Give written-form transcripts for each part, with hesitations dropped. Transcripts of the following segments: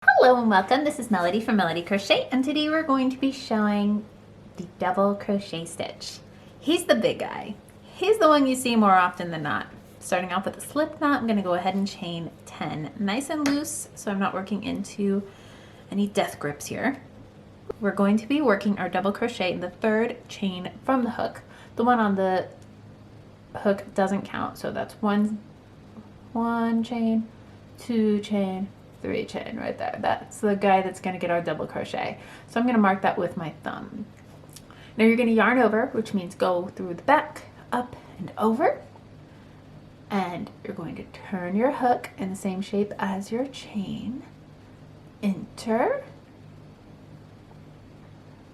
Hello and welcome. This is Melody from Melody Crochet, and today we're going to be showing the double crochet stitch. He's the big guy. He's the one you see more often than not. Starting off with a slip knot, I'm going to go ahead and chain 10 nice and loose so I'm not working into any death grips here. We're going to be working our double crochet in the third chain from the hook. The one on the hook doesn't count, so that's one chain, 2 chain, 3 chain right there. That's the guy that's going to get our double crochet. So I'm going to mark that with my thumb. Now you're going to yarn over, which means go through the back, up and over. And you're going to turn your hook in the same shape as your chain. Enter.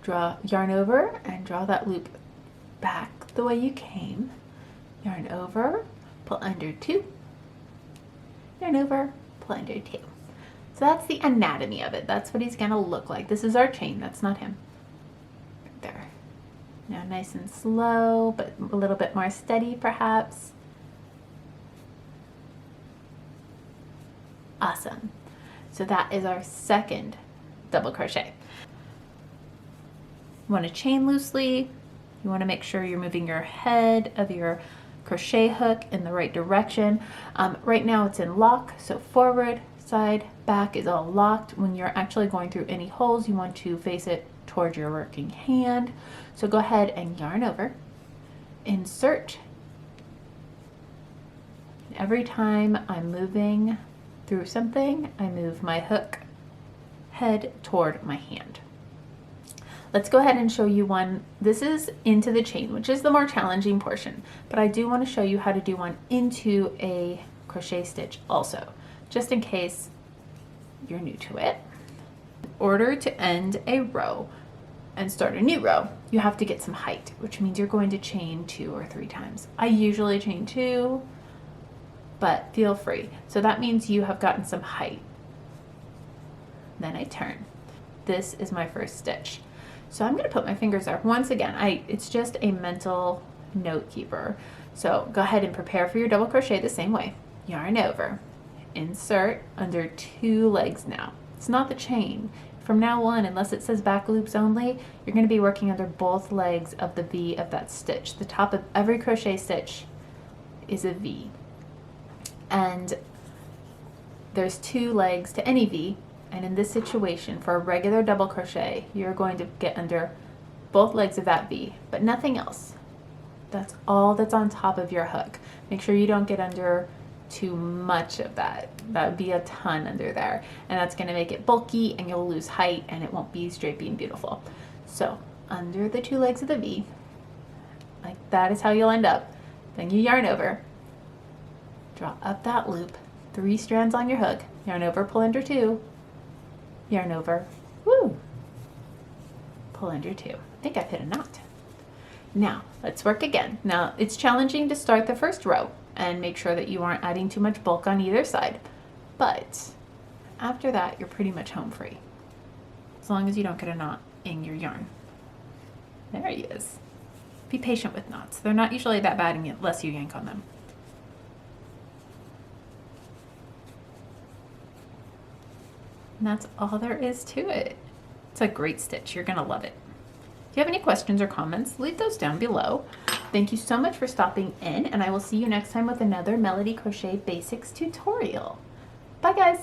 Draw, yarn over and draw that loop back the way you came. Yarn over, pull under 2. Yarn over, pull under 2. So that's the anatomy of it. That's what he's going to look like. This is our chain. That's not him. Right there. Now nice and slow, but a little bit more steady perhaps. Awesome. So that is our second double crochet. You want to chain loosely. You want to make sure you're moving your head of your crochet hook in the right direction. Right now it's in lock, so forward, side, back is all locked. When you're actually going through any holes, you want to face it towards your working hand. So go ahead and yarn over, insert. Every time I'm moving through something, I move my hook head toward my hand. Let's go ahead and show you one. This is into the chain, which is the more challenging portion, but I do want to show you how to do one into a crochet stitch also, just in case you're new to it. In order to end a row and start a new row, you have to get some height, which means you're going to chain 2 or 3 times. I usually chain 2, but feel free. So that means you have gotten some height. Then I turn. This is my first stitch. So I'm going to put my fingers there. Once again, it's just a mental note keeper. So go ahead and prepare for your double crochet the same way. Yarn over, insert under 2 legs now. It's not the chain. From now on, unless it says back loops only, you're going to be working under both legs of the V of that stitch. The top of every crochet stitch is a V. And there's 2 legs to any V. And in this situation, for a regular double crochet, you're going to get under both legs of that V, but nothing else. That's all that's on top of your hook. Make sure you don't get under too much of that. That would be a ton under there. And that's going to make it bulky and you'll lose height and it won't be straight and beautiful. So under the 2 legs of the V, like that is how you'll end up. Then you yarn over, draw up that loop, 3 strands on your hook, yarn over, pull under 2, yarn over, woo, pull under 2. I think I've hit a knot. Now let's work again. Now it's challenging to start the first row and make sure that you aren't adding too much bulk on either side, but after that you're pretty much home free, as long as you don't get a knot in your yarn. There he is. Be patient with knots. They're not usually that bad unless you yank on them. And that's all there is to it. It's a great stitch. You're going to love it. If you have any questions or comments, leave those down below. Thank you so much for stopping in, and I will see you next time with another Melody Crochet Basics tutorial. Bye guys!